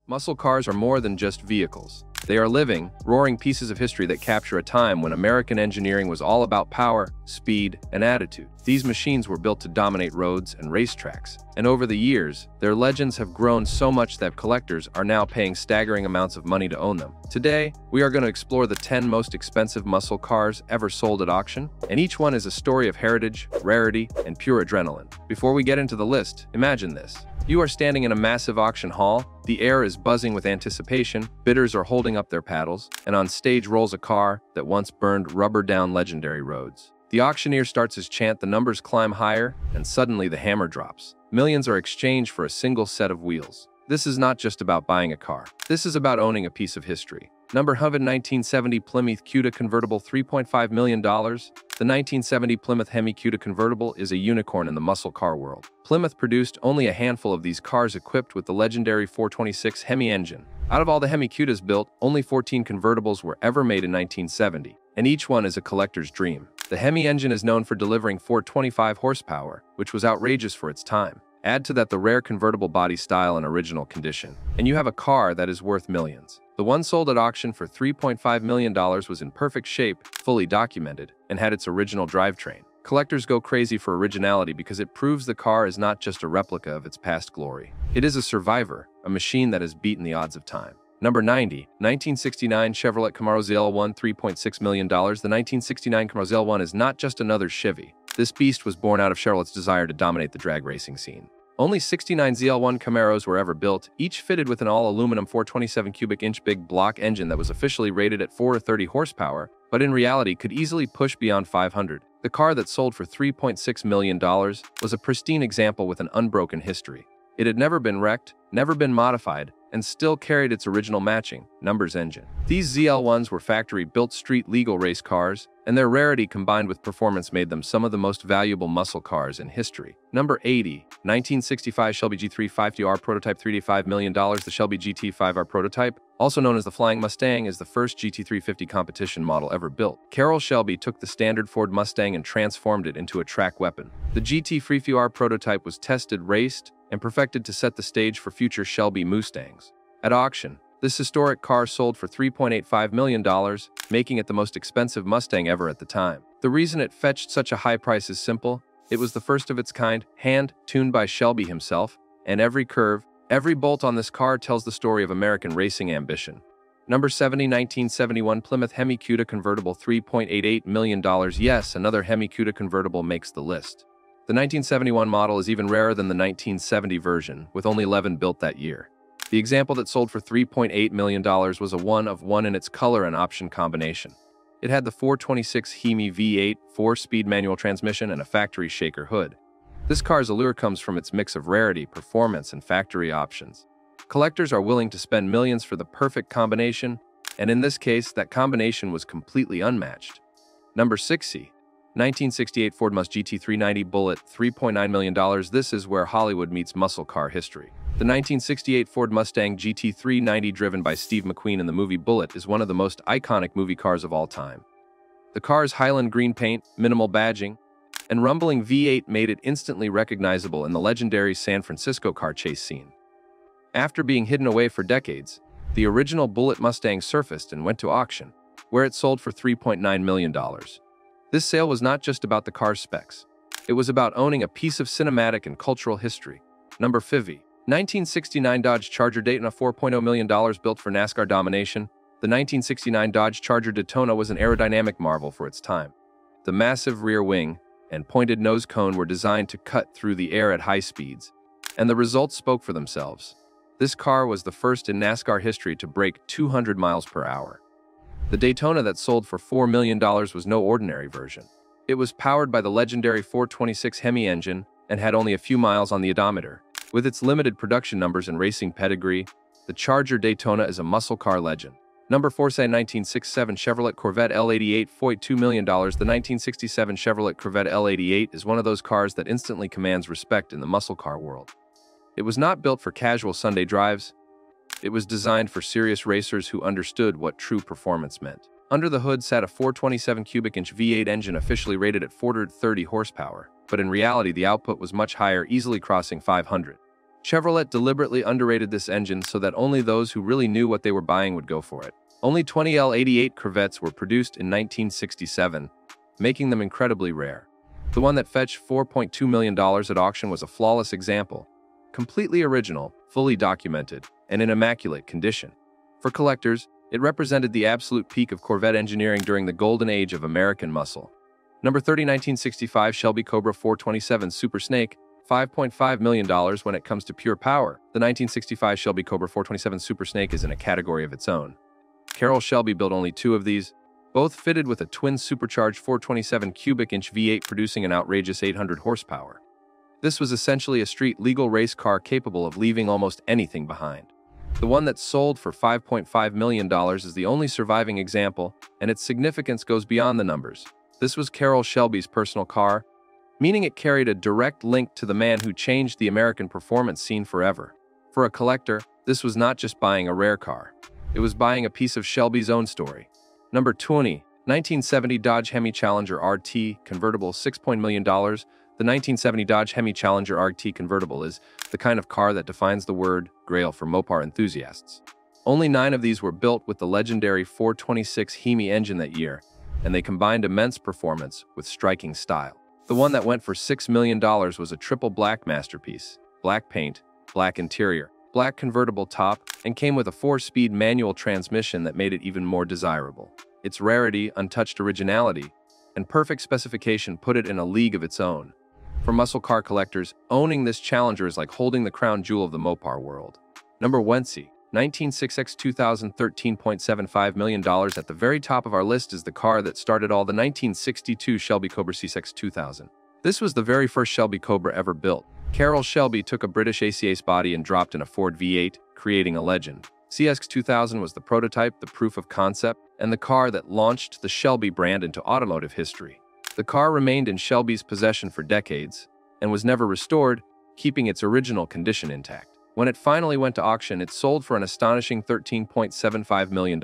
Muscle cars are more than just vehicles. They are living, roaring pieces of history that capture a time when American engineering was all about power, speed, and attitude. These machines were built to dominate roads and racetracks, and over the years, their legends have grown so much that collectors are now paying staggering amounts of money to own them. Today, we are going to explore the 10 most expensive muscle cars ever sold at auction, and each one is a story of heritage, rarity, and pure adrenaline. Before we get into the list, imagine this. You are standing in a massive auction hall, the air is buzzing with anticipation, bidders are holding up their paddles, and on stage rolls a car that once burned rubber down legendary roads. The auctioneer starts his chant, the numbers climb higher, and suddenly the hammer drops. Millions are exchanged for a single set of wheels. This is not just about buying a car. This is about owning a piece of history. Number 1, 1970 Plymouth Cuda Convertible, $3.5 million. The 1970 Plymouth Hemi Cuda Convertible is a unicorn in the muscle car world. Plymouth produced only a handful of these cars equipped with the legendary 426 Hemi engine. Out of all the Hemi Cudas built, only 14 convertibles were ever made in 1970, and each one is a collector's dream. The Hemi engine is known for delivering 425 horsepower, which was outrageous for its time. Add to that the rare convertible body style and original condition, and you have a car that is worth millions. The one sold at auction for $3.5 million was in perfect shape, fully documented, and had its original drivetrain. Collectors go crazy for originality because it proves the car is not just a replica of its past glory. It is a survivor, a machine that has beaten the odds of time. Number 90, 1969 Chevrolet Camaro ZL1, $3.6 million. The 1969 Camaro ZL1 is not just another Chevy. This beast was born out of Chevrolet's desire to dominate the drag racing scene. Only 69 ZL1 Camaros were ever built, each fitted with an all-aluminum 427 cubic inch big block engine that was officially rated at 430 horsepower, but in reality could easily push beyond 500. The car that sold for $3.6 million was a pristine example with an unbroken history. It had never been wrecked, never been modified, and still carried its original matching, numbers engine. These ZL1s were factory-built street-legal race cars, and their rarity combined with performance made them some of the most valuable muscle cars in history. Number 80, 1965 Shelby GT350R prototype, $3.5 million. The Shelby GT5R prototype, also known as the Flying Mustang, is the first GT350 competition model ever built. Carroll Shelby took the standard Ford Mustang and transformed it into a track weapon. The GT350R prototype was tested, raced, and perfected to set the stage for future Shelby Mustangs. At auction, this historic car sold for $3.85 million, making it the most expensive Mustang ever at the time. The reason it fetched such a high price is simple. It was the first of its kind, hand-tuned by Shelby himself, and every curve, every bolt on this car tells the story of American racing ambition. Number 70, 1971 Plymouth Hemi Cuda Convertible, $3.88 million. Yes, another Hemi Cuda Convertible makes the list. The 1971 model is even rarer than the 1970 version, with only 11 built that year. The example that sold for $3.8 million was a one-of-one in its color and option combination. It had the 426 Hemi V8 4-speed manual transmission and a factory shaker hood. This car's allure comes from its mix of rarity, performance, and factory options. Collectors are willing to spend millions for the perfect combination, and in this case, that combination was completely unmatched. Number 60. 1968 Ford Mustang GT390 Bullitt, $3.9 million. This is where Hollywood meets muscle car history. The 1968 Ford Mustang GT390, driven by Steve McQueen in the movie Bullitt, is one of the most iconic movie cars of all time. The car's Highland green paint, minimal badging, and rumbling V8 made it instantly recognizable in the legendary San Francisco car chase scene. After being hidden away for decades, the original Bullitt Mustang surfaced and went to auction, where it sold for $3.9 million. This sale was not just about the car's specs. It was about owning a piece of cinematic and cultural history. Number 50. 1969 Dodge Charger Daytona, $4.0 million, built for NASCAR domination. The 1969 Dodge Charger Daytona was an aerodynamic marvel for its time. The massive rear wing and pointed nose cone were designed to cut through the air at high speeds, and the results spoke for themselves. This car was the first in NASCAR history to break 200 miles per hour. The Daytona that sold for $4 million was no ordinary version. It was powered by the legendary 426 Hemi engine and had only a few miles on the odometer. With its limited production numbers and racing pedigree, the Charger Daytona is a muscle car legend. Number 4, 1967 Chevrolet Corvette L88, $0.2 million. The 1967 Chevrolet Corvette L88 is one of those cars that instantly commands respect in the muscle car world. It was not built for casual Sunday drives. It was designed for serious racers who understood what true performance meant. Under the hood sat a 427 cubic inch V8 engine officially rated at 430 horsepower, but in reality the output was much higher, easily crossing 500. Chevrolet deliberately underrated this engine so that only those who really knew what they were buying would go for it. Only 20 L88 Corvettes were produced in 1967, making them incredibly rare. The one that fetched $4.2 million at auction was a flawless example, completely original, fully documented, and in immaculate condition. For collectors, it represented the absolute peak of Corvette engineering during the golden age of American muscle. Number 30, 1965 Shelby Cobra 427 Super Snake, $5.5 million when it comes to pure power. The 1965 Shelby Cobra 427 Super Snake is in a category of its own. Carroll Shelby built only 2 of these, both fitted with a twin supercharged 427 cubic inch V8 producing an outrageous 800 horsepower. This was essentially a street-legal race car capable of leaving almost anything behind. The one that sold for $5.5 million is the only surviving example, and its significance goes beyond the numbers. This was Carroll Shelby's personal car, meaning it carried a direct link to the man who changed the American performance scene forever. For a collector, this was not just buying a rare car. It was buying a piece of Shelby's own story. Number 20, 1970 Dodge Hemi Challenger RT Convertible, $6 million. The 1970 Dodge Hemi Challenger RT Convertible is the kind of car that defines the word grail for Mopar enthusiasts. Only 9 of these were built with the legendary 426 Hemi engine that year, and they combined immense performance with striking style. The one that went for $6 million was a triple black masterpiece: black paint, black interior, black convertible top, and came with a 4-speed manual transmission that made it even more desirable. Its rarity, untouched originality, and perfect specification put it in a league of its own. For muscle car collectors, owning this Challenger is like holding the crown jewel of the Mopar world. Number 20, 1966 2000 $13.75 million. At the very top of our list is the car that started all, the 1962 Shelby Cobra CX 2000. This was the very first Shelby Cobra ever built. Carroll Shelby took a British ACS body and dropped in a Ford V8, creating a legend. CX 2000 was the prototype, the proof of concept, and the car that launched the Shelby brand into automotive history. The car remained in Shelby's possession for decades and was never restored, keeping its original condition intact. When it finally went to auction, it sold for an astonishing $13.75 million.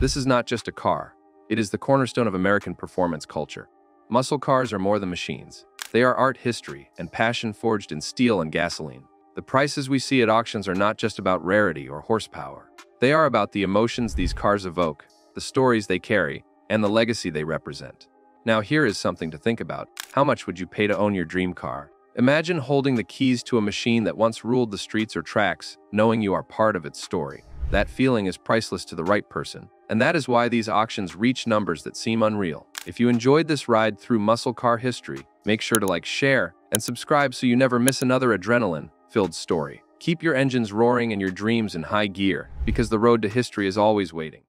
This is not just a car. It is the cornerstone of American performance culture. Muscle cars are more than machines. They are art, history, and passion forged in steel and gasoline. The prices we see at auctions are not just about rarity or horsepower. They are about the emotions these cars evoke, the stories they carry, and the legacy they represent. Now here is something to think about. How much would you pay to own your dream car? Imagine holding the keys to a machine that once ruled the streets or tracks, knowing you are part of its story. That feeling is priceless to the right person, and that is why these auctions reach numbers that seem unreal. If you enjoyed this ride through muscle car history, make sure to like, share, and subscribe so you never miss another adrenaline-filled story. Keep your engines roaring and your dreams in high gear, because the road to history is always waiting.